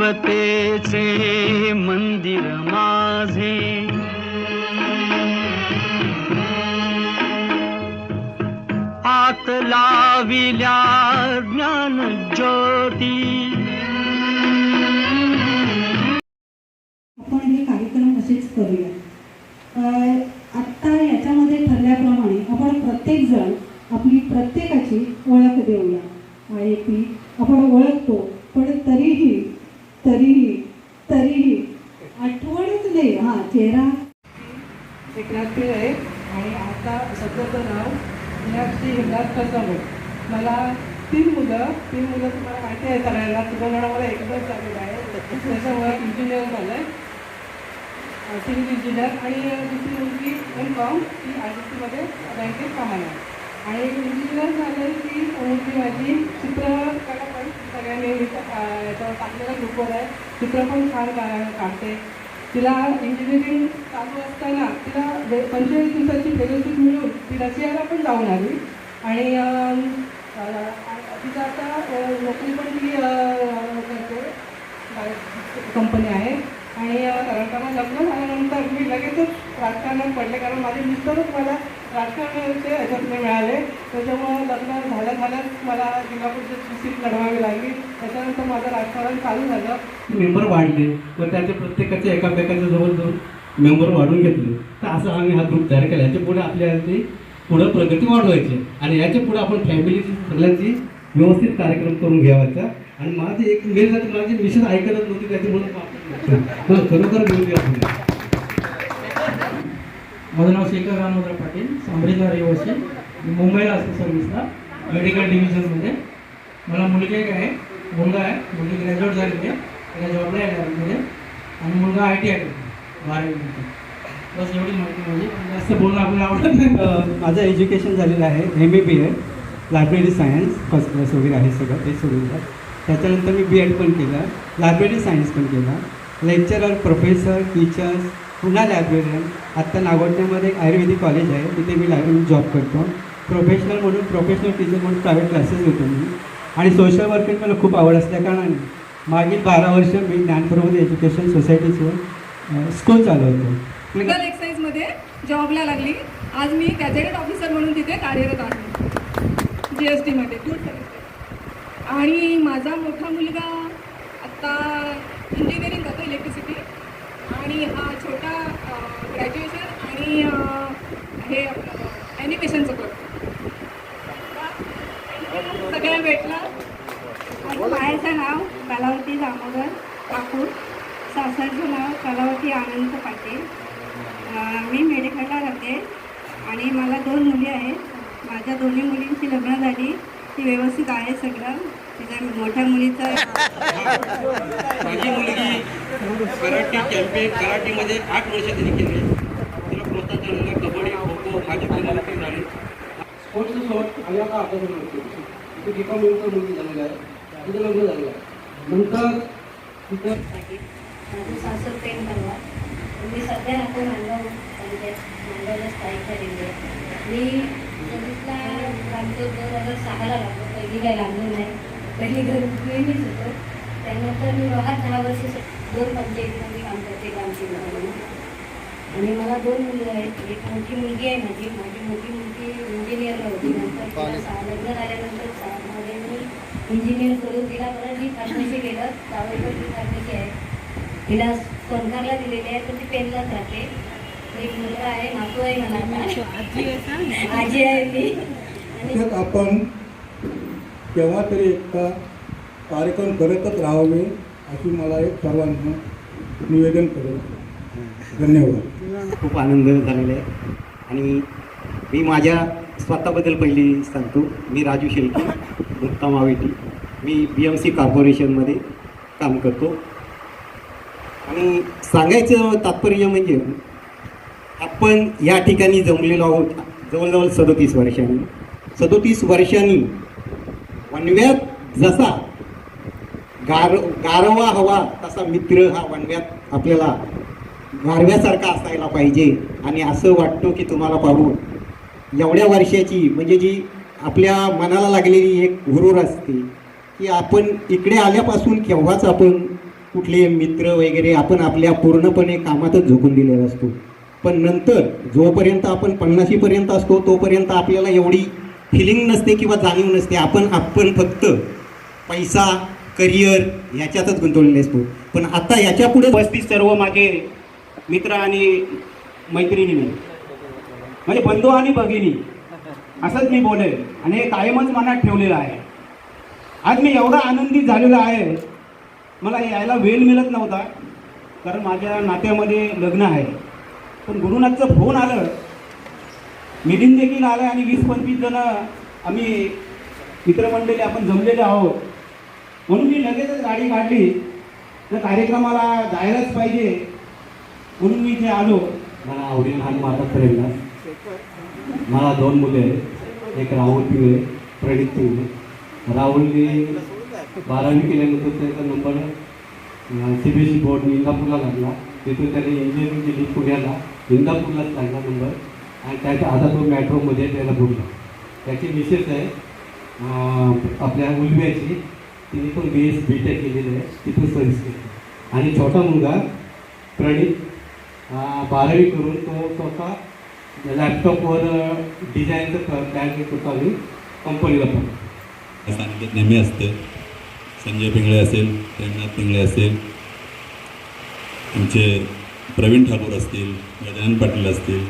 देवतेचे मंदिर माझे, आत लाविल्या ज्ञान ज्योती. आपण हे कार्यक्रम असेच करूया. आत्ता याच्यामध्ये ठरल्याप्रमाणे आपण प्रत्येक जण आपली प्रत्येकाची ओळख देऊया. IAP आपण ओळखतो, पण तरीही आठवणच नाही. हां, चेहरा एकनाथ आहे आणि आता सध्याचं नाव मीनाक्षी हिमदास कसाबे. मला तीन मुलं तुम्हाला माहिती आहे करायला. तुम्हाला मला एकदम झालेलं आहे, त्याच्यामुळे इंजिनियर झालं आहे, सिव्हिल इंजिनियर. आणि दुसरी मुलगी M.Com, ती IDCमध्ये बँकेत कामाला आहे. आणि इंजिनियर झालं की मुलगी माझी चित्रकला पण सगळ्यांनी याच्यावर टाकलेला ग्रुपवर आहे. चित्र पण छान काढते. तिला इंजिनिअरिंग चालू असताना तिला 45 दिवसाची फेलोशिप मिळून ती रशियाला पण जाऊन आली. आणि तिचं आता नोकरी पण ती करते, कंपनी आहे. आणि कारण लग्न झाल्यानंतर मी लगेचच राजकारणात पडले, कारण माझे मिस्टरच मला राजकारणाचे ह्याच्यातून मिळाले. त्याच्यामुळं लग्न झाल्याच मला जिल्हा परिषदची सीट लढवावी लागली. त्याच्यानंतर माझं राजकारण चालू झालं. मेंबर वाढले व त्याच्या प्रत्येकाचे एकामेकाच्या जवळ मेंबर वाढून घेतले. तर असं आम्ही हा ग्रुप तयार केला. याच्या पुढे आपल्याला पुढं प्रगती वाढवायची आणि याच्या पुढे आपण फॅमिलीची सगळ्यांची व्यवस्थित कार्यक्रम करून घ्यावायचा. आणि माझी एक माझी मिसेस ऐकतच नव्हती, त्याच्यामुळे खरोखर घेऊन घ्या. माझं नाव शेखर रामोदर पाटील, सांबरेचा रहिवासी, मुंबईला असतो सर्व्हिसला, मेडिकल डिव्हिजनमध्ये. मला मुलगी एक आहे, मुलगा आहे. मुलगी ग्रॅज्युएट झालेली आहे, त्याला जॉबला आहे लॅबमध्ये. आणि मुलगा ITI करतो 12वीमध्ये. बस एवढी माहिती माझी, जास्त बोलणं आपल्याला आवडत नाही. माझं एज्युकेशन झालेलं आहे MA library science, first class वगैरे आहे सगळं ते सोडून. त्याच्यानंतर मी BEd पण केलं, लायब्ररी सायन्स पण केला, लेक्चरर, प्रोफेसर, टीचर्स, पुन्हा लायब्ररियन. आत्ता नागोठण्यामध्ये एक आयुर्वेदिक कॉलेज आहे, तिथे मी लायब्ररी जॉब करतो. प्रोफेशनल टीचर म्हणून प्रायव्हेट क्लासेस होतो मी. आणि सोशल वर्किंग मला खूप आवड असल्याकारणाने मागील 12 वर्ष मी ज्ञानप्रबोध एज्युकेशन सोसायटीचं स्कूल चालवतो. लीगल एक्साईजमध्ये जॉबला लागली. आज मी गॅझेटेड ऑफिसर म्हणून तिथे कार्यरत आहे GSTमध्ये. आणि माझा मोठा मुलगा आत्ता इंजिनिअरिंग करतो, इलेक्ट्रिसिटी. आणि हा छोटा ग्रॅज्युएशन आणि हे ॲनिमेशनचं करतो. सगळ्या भेटला. माझं माहेरचं नाव कलावती दामोदर ठाकूर, सासरचं नाव कलावती अनंत पाटील. मी मेडिकलला राहते आणि मला 2 मुली आहेत. माझ्या दोन्ही मुलींची लग्न झाली, ती व्यवस्थित आहे सगळं. तिच्या मोठ्या मुलीचं माझी मुलगी कराटे चॅम्पियन, कराटेमध्ये 8 वर्ष त्यांनी केले. तिला प्रोत्साहन झालेलं कबड्डी, खो खो, माझी मुलगी झाली. स्पोर्ट्सचं शॉर्ट आल्या का अभ्यास नव्हते. तिथे दीपा मिळून मुलगी झालेला आहे, तिथं लग्न झालेलं आहे. नंतर तिथं माझं सासर पेन करवा. मी सध्या राहतो मांडवला स्थायिक झालेली आहे. मी सर्विसला लागतो 2006ला लागतो. पहिली काय लागलो नाही, पहिली गृहिणीच होतो. त्यानंतर मी 10 वर्ष 2 पंचायतीमध्ये काम करते, ग्रामसेवक. आणि मला 2 मुलं आहेत. एक मोठी मुलगी आहे माझी मोठी मुलगी इंजिनियरला होती. नंतर लग्न झाल्यानंतर मध्ये मी इंजिनियर करून तिला परत मी फार्मसी केलं. त्यावेळी ती फार्मसी आहे, तिला सोनकारला दिलेली आहे, तर ती पेनलाच राहते. एक मुलगा आहे, नातू आहे मला, आजी आहे मी. आणि आपण केव्हा तरी एकदा कार्यक्रम करतच राहावे अशी मला एक सर्वांना निवेदन करेल. धन्यवाद. खूप आनंद झालेला आहे. आणि मी माझ्या स्वतःबद्दल पहिली सांगतो. मी राजू शेळके, मुक्काम आवेटी. मी BMC कॉर्पोरेशनमध्ये काम करतो. आणि सांगायचं तात्पर्य म्हणजे आपण या ठिकाणी जमलेलो आहोत जवळजवळ 37 वर्षांनी. 37 वर्षांनी वणव्यात जसा गारवा हवा तसा मित्र हा वणव्यात आपल्याला गारव्यासारखा असायला पाहिजे. आणि असं वाटतं की तुम्हाला पाहून एवढ्या वर्षाची म्हणजे जी आपल्या मनाला लागलेली एक हुरूर असते की आपण इकडे आल्यापासून केव्हाच आपण कुठले मित्र वगैरे आपण आपल्या पूर्णपणे कामातच झोकून दिलेला असतो. पण नंतर जोपर्यंत आपण 50शीपर्यंत असतो तोपर्यंत आपल्याला एवढी फिलिंग नसते किंवा जाणीव नसते. आपण फक्त पैसा, करिअर ह्याच्यातच गुंतवलेले असतो. पण आता याच्या पुढे 35 सर्व माझे मित्र आणि मैत्रिणी, म्हणजे बंधू आणि भगिनी असंच मी बोलेल आणि हे कायमच मनात ठेवलेलं आहे. आज मी एवढा आनंदित झालेलो आहे, मला यायला वेळ मिळत नव्हता कारण माझ्या नात्यामध्ये लग्न आहे. पण गुरुनाथचं फोन आलं, मीटिंग देखील आलं आणि 20-25 जण आम्ही मित्रमंडळी आपण जमलेले आहोत. म्हणून मी लगेचच गाडी काढली तर कार्यक्रमाला जायलाच पाहिजे म्हणून मी इथे आलो. मला आवडील आणि माझा प्रेरणा. मला 2 मुले आहेत, एक राहुल पिंगळे, प्रणित पिंगळे. राहुलने 12वी केल्यानंतर त्याचा नंबर CBSE बोर्ड इंदापूरला लागला. तिथून त्याने इंजिनिअरिंग केली पुण्याला, इंदापूरलाच लागला नंबर आणि त्याच्या आता तो मॅट्रोमध्ये त्याला बुडला. त्याची मिसेस आहे आपल्या उलव्याची, तिने पण BS BTech केलेलं आहे, तिथून सर्व्हिस केली. आणि छोटा मुलगा प्रणित 12वी करून तो स्वतः लॅपटॉपवर डिझाईनचं प्लॅन करतो आणि कंपनीला पण सांगितलं नेहमी असतं. संजय पिंगळे असेल, प्रेमनाथ पिंगळे असेल, आमचे प्रवीण ठाकूर असतील, गजानन पाटील असतील,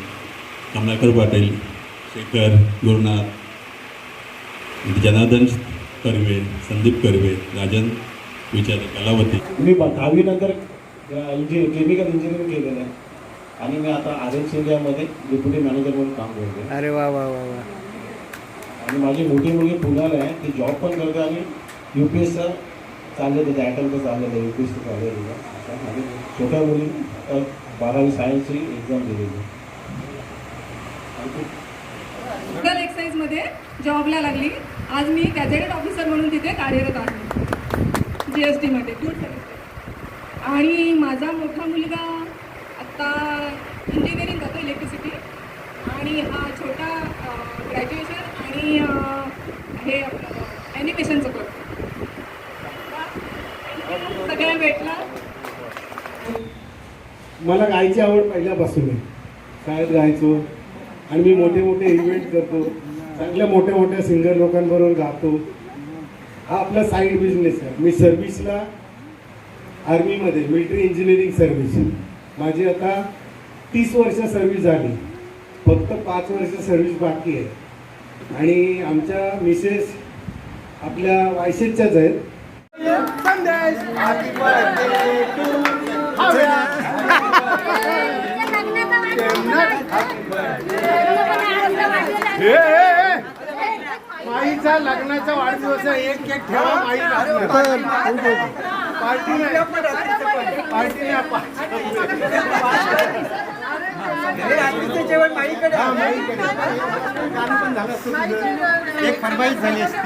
कमलाकर पाटील, शेखर, गुरुनाथ, जनार्दन कर्वे, संदीप कर्वे, राजन विचार, कलावती. मी 10वी नंतर केमिकल इंजिनिअरिंग केलेलं आहे आणि मी आता RMC इंडियामध्ये डेप्युटी मॅनेजर म्हणून काम करतो. अरे वा वा वा वा. आणि माझी मोठी मुलगी पुण्याला आहे, ती जॉब पण करते आणि UPSचं चाललं त्याचं ॲटमचं चाललं आहे, UPSचं चाललं आहे. आणि छोट्या मुली 12वी सायन्सची एक्झाम दिलेली. रुरल एक्साईजमध्ये जॉबला लागली. आज मी गॅजेटेड ऑफिसर म्हणून तिथे कार्यरत आहे GST मध्ये. आणि माझा मोठा मुलगा आत्ता इंजिनिअरिंग करतो इलेक्ट्रिसिटी आणि हा छोटा ग्रॅज्युएशन आणि हे आपलं ॲनिमेशनचं करतो. सगळ्या भेटला. मला गायची आवड पहिल्यापासून आहे. शाळेत गायचो आणि मी मोठे मोठे इव्हेंट करतो, चांगल्या मोठ्या मोठ्या सिंगर लोकांबरोबर गातो. हा आपला साईड बिझनेस आहे. मी सर्व्हिसला आर्मीमध्ये मिलिटरी इंजिनिअरिंग सर्व्हिस, माझी आता 30 वर्ष सर्व्हिस झाली, फक्त 5 वर्ष सर्व्हिस बाकी आहे. आणि आमच्या मिसेस आपल्या वायसेसच्याच आहेत. माईचा लग्नाचा वाढदिवस आहे, एक केक ठेवा. माई रात्रीचं जेवण माईकडे, गाणं पण झालं असतं, एक फरमाईश झाली असती.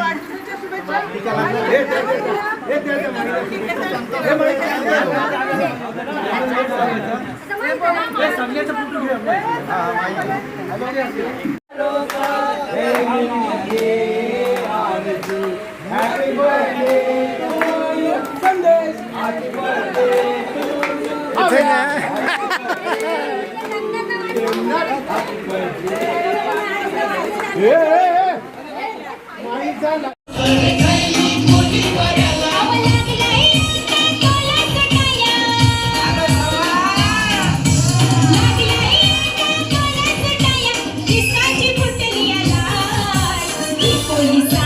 पोलिसा